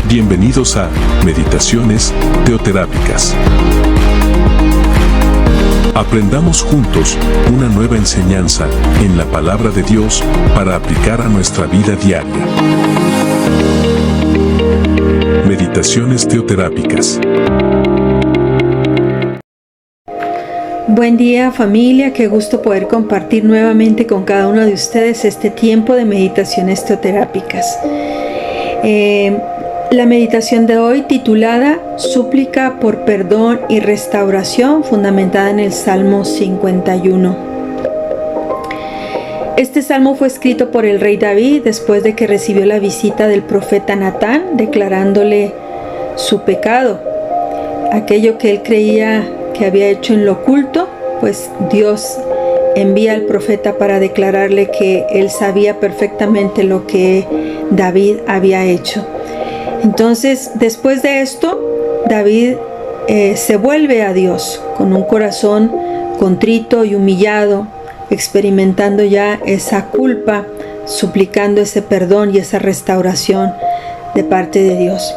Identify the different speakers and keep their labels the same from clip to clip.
Speaker 1: Bienvenidos a Meditaciones Teoterápicas. Aprendamos juntos una nueva enseñanza en la palabra de Dios para aplicar a nuestra vida diaria. Meditaciones Teoterápicas.
Speaker 2: Buen día, familia, qué gusto poder compartir nuevamente con cada uno de ustedes este tiempo de meditaciones teoterápicas. La meditación de hoy, titulada Súplica por perdón y restauración, fundamentada en el Salmo 51. Este salmo fue escrito por el rey David después de que recibió la visita del profeta Natán, declarándole su pecado. Aquello que él creía que había hecho en lo oculto, pues Dios envía al profeta para declararle que él sabía perfectamente lo que David había hecho. Entonces, después de esto, David se vuelve a Dios con un corazón contrito y humillado, experimentando ya esa culpa, suplicando ese perdón y esa restauración de parte de Dios.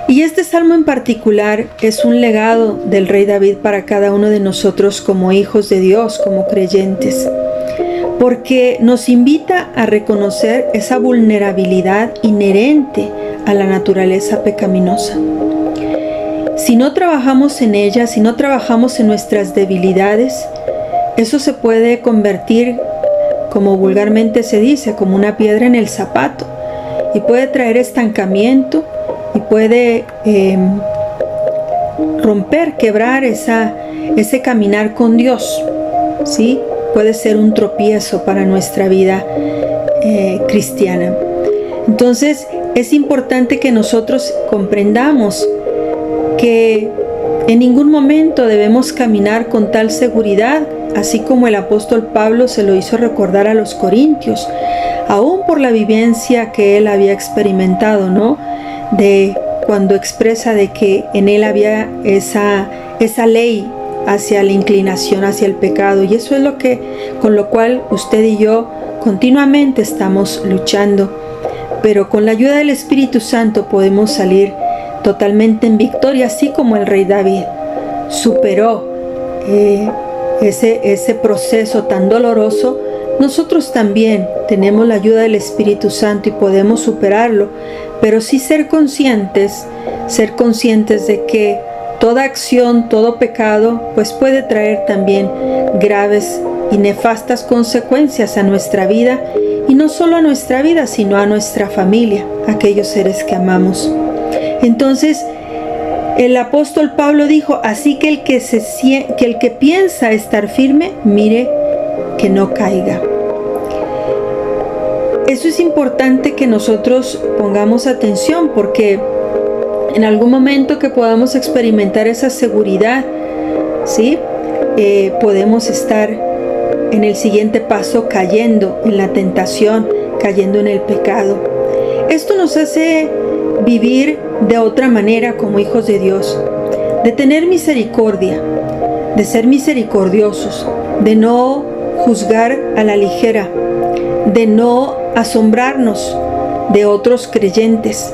Speaker 2: Y este salmo en particular es un legado del rey David para cada uno de nosotros como hijos de Dios, como creyentes, porque nos invita a reconocer esa vulnerabilidad inherente a la naturaleza pecaminosa. Si no trabajamos en ella, si no trabajamos en nuestras debilidades, eso se puede convertir, como vulgarmente se dice, como una piedra en el zapato, y puede traer estancamiento y puede romper, quebrar ese caminar con Dios, ¿sí? Puede ser un tropiezo para nuestra vida cristiana. Entonces, es importante que nosotros comprendamos que en ningún momento debemos caminar con tal seguridad, así como el apóstol Pablo se lo hizo recordar a los corintios, aún por la vivencia que él había experimentado, ¿no? De cuando expresa de que en él había esa ley hacia la inclinación hacia el pecado, y eso es con lo cual usted y yo continuamente estamos luchando. Pero con la ayuda del Espíritu Santo podemos salir totalmente en victoria, así como el rey David superó ese proceso tan doloroso. Nosotros también tenemos la ayuda del Espíritu Santo y podemos superarlo, pero sí ser conscientes de que toda acción, todo pecado, pues puede traer también graves y nefastas consecuencias a nuestra vida, y no solo a nuestra vida, sino a nuestra familia, aquellos seres que amamos. Entonces, el apóstol Pablo dijo, así que el que piensa estar firme, mire que no caiga. Eso es importante que nosotros pongamos atención, porque en algún momento que podamos experimentar esa seguridad, ¿sí? Podemos estar en el siguiente paso cayendo en la tentación, cayendo en el pecado. Esto nos hace vivir de otra manera como hijos de Dios, de tener misericordia, de ser misericordiosos, de no juzgar a la ligera, de no asombrarnos de otros creyentes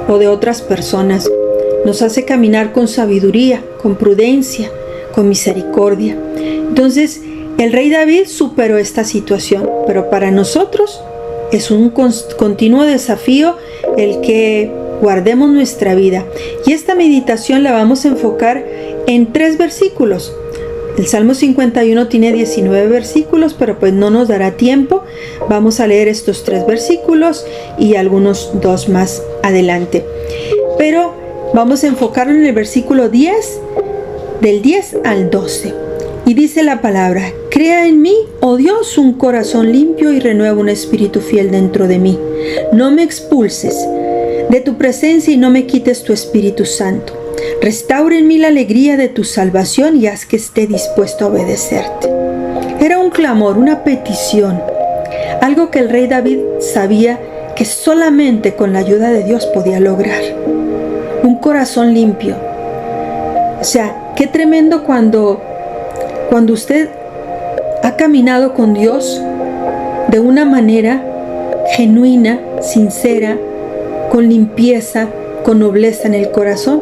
Speaker 2: o de otras personas. Nos hace caminar con sabiduría, con prudencia, con misericordia. Entonces, el rey David superó esta situación, pero para nosotros es un continuo desafío el que guardemos nuestra vida. Y esta meditación la vamos a enfocar en 3 versículos. El Salmo 51 tiene 19 versículos, pero pues no nos dará tiempo. Vamos a leer estos 3 versículos y algunos 2 más adelante. Pero vamos a enfocarlo en el versículo 10, del 10 al 12. Y dice la palabra: crea en mí, oh Dios, un corazón limpio y renueva un espíritu fiel dentro de mí. No me expulses de tu presencia y no me quites tu Espíritu Santo. Restaura en mí la alegría de tu salvación y haz que esté dispuesto a obedecerte. Era un clamor, una petición, algo que el rey David sabía que solamente con la ayuda de Dios podía lograr. Un corazón limpio. O sea, qué tremendo cuando usted ha caminado con Dios de una manera genuina, sincera, con limpieza, con nobleza en el corazón,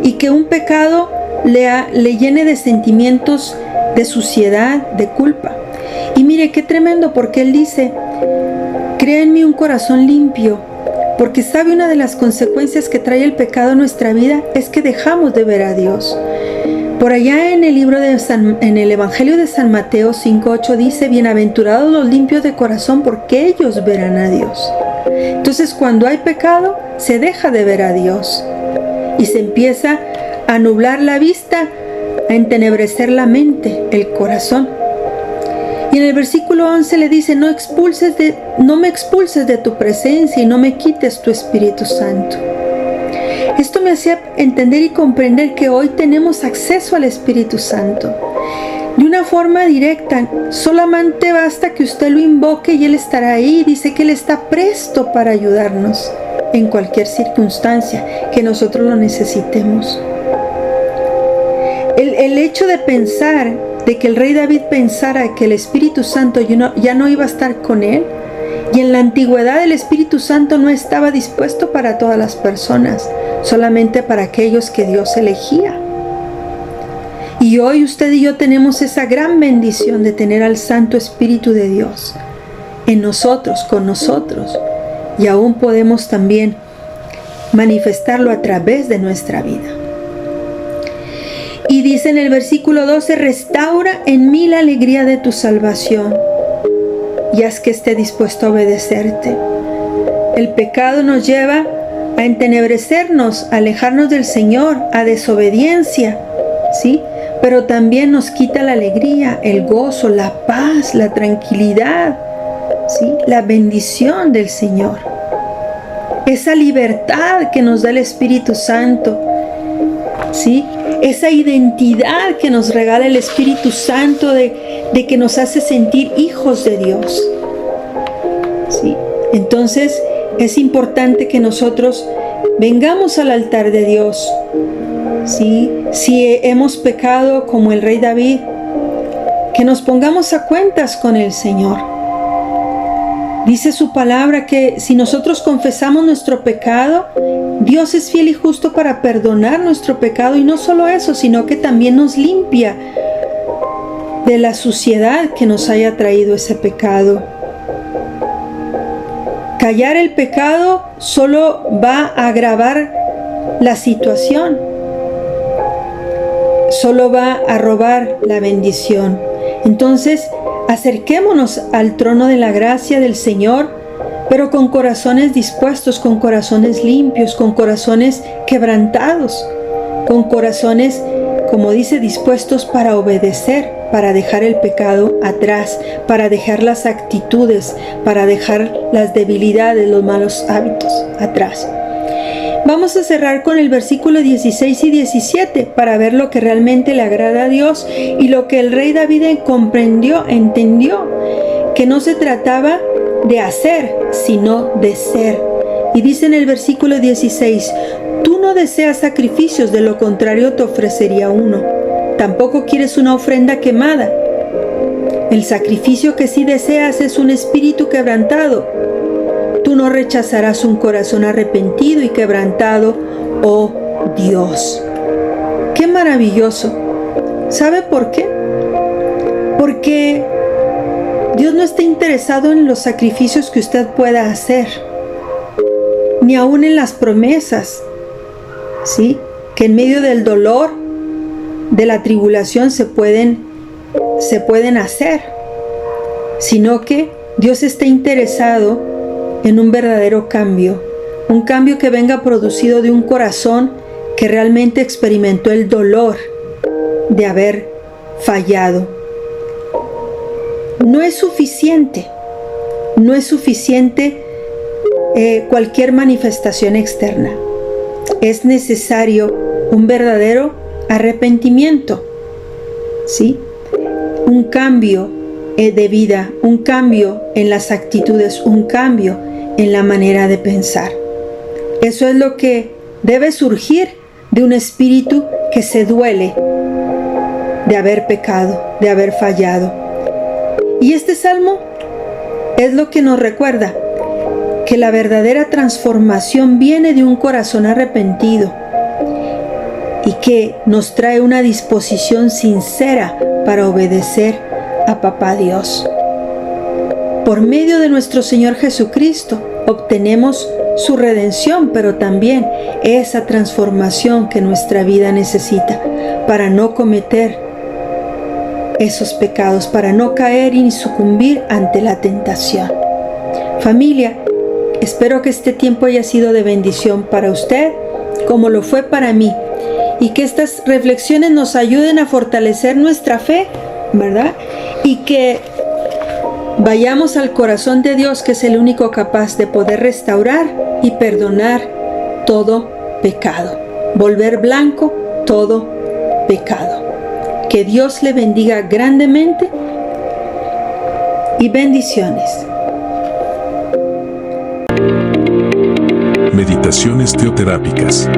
Speaker 2: y que un pecado le llene de sentimientos de suciedad, de culpa. Y mire qué tremendo, porque Él dice: crea en mí un corazón limpio, porque sabe, una de las consecuencias que trae el pecado en nuestra vida es que dejamos de ver a Dios. Por allá en el Evangelio de San Mateo 5:8 dice: bienaventurados los limpios de corazón, porque ellos verán a Dios. Entonces, cuando hay pecado, se deja de ver a Dios y se empieza a nublar la vista, a entenebrecer la mente, el corazón. Y en el versículo 11 le dice: no me expulses de tu presencia y no me quites tu Espíritu Santo. Esto me hacía entender y comprender que hoy tenemos acceso al Espíritu Santo de una forma directa. Solamente basta que usted lo invoque y Él estará ahí. Dice que Él está presto para ayudarnos en cualquier circunstancia que nosotros lo necesitemos. El hecho de pensar, de que el rey David pensara que el Espíritu Santo ya no iba a estar con él, y en la antigüedad el Espíritu Santo no estaba dispuesto para todas las personas, solamente para aquellos que Dios elegía. Y hoy usted y yo tenemos esa gran bendición de tener al Santo Espíritu de Dios en nosotros, con nosotros, y aún podemos también manifestarlo a través de nuestra vida. Y dice en el versículo 12: restaura en mí la alegría de tu salvación y haz que esté dispuesto a obedecerte. El pecado nos lleva a entenebrecernos, a alejarnos del Señor, a desobediencia, ¿sí? Pero también nos quita la alegría, el gozo, la paz, la tranquilidad, ¿sí? La bendición del Señor. Esa libertad que nos da el Espíritu Santo, ¿sí? Esa identidad que nos regala el Espíritu Santo de que nos hace sentir hijos de Dios, ¿sí? Entonces es importante que nosotros vengamos al altar de Dios, ¿sí? Si hemos pecado como el rey David, que nos pongamos a cuentas con el Señor. Dice su palabra que si nosotros confesamos nuestro pecado, Dios es fiel y justo para perdonar nuestro pecado, y no solo eso, sino que también nos limpia de la suciedad que nos haya traído ese pecado. Callar el pecado solo va a agravar la situación, solo va a robar la bendición. Entonces, acerquémonos al trono de la gracia del Señor, pero con corazones dispuestos, con corazones limpios, con corazones quebrantados, con corazones, como dice, dispuestos para obedecer, para dejar el pecado atrás, para dejar las actitudes, para dejar las debilidades, los malos hábitos atrás. Vamos a cerrar con el versículo 16 y 17 para ver lo que realmente le agrada a Dios y lo que el rey David comprendió, entendió, que no se trataba de hacer, sino de ser. Y dice en el versículo 16: tú no deseas sacrificios, de lo contrario te ofrecería uno. Tampoco quieres una ofrenda quemada. El sacrificio que sí deseas es un espíritu quebrantado. Tú no rechazarás un corazón arrepentido y quebrantado, oh Dios. ¡Qué maravilloso! ¿Sabe por qué? Porque Dios no está interesado en los sacrificios que usted pueda hacer, ni aún en las promesas, ¿sí? Que en medio del dolor, de la tribulación se pueden hacer, sino que Dios está interesado en un verdadero cambio, un cambio que venga producido de un corazón que realmente experimentó el dolor de haber fallado. No es suficiente cualquier manifestación externa. Es necesario un verdadero arrepentimiento, ¿sí? Un cambio de vida, un cambio en las actitudes, un cambio en la manera de pensar. Eso es lo que debe surgir de un espíritu que se duele de haber pecado, de haber fallado. Y este salmo es lo que nos recuerda que la verdadera transformación viene de un corazón arrepentido y que nos trae una disposición sincera para obedecer a Papá Dios. Por medio de nuestro Señor Jesucristo obtenemos su redención, pero también esa transformación que nuestra vida necesita para no cometer esos pecados, para no caer y sucumbir ante la tentación. Familia, espero que este tiempo haya sido de bendición para usted, como lo fue para mí, y que estas reflexiones nos ayuden a fortalecer nuestra fe, ¿verdad? Y que vayamos al corazón de Dios, que es el único capaz de poder restaurar y perdonar todo pecado, volver blanco todo pecado. Que Dios le bendiga grandemente y bendiciones.
Speaker 1: Meditaciones teoterápicas.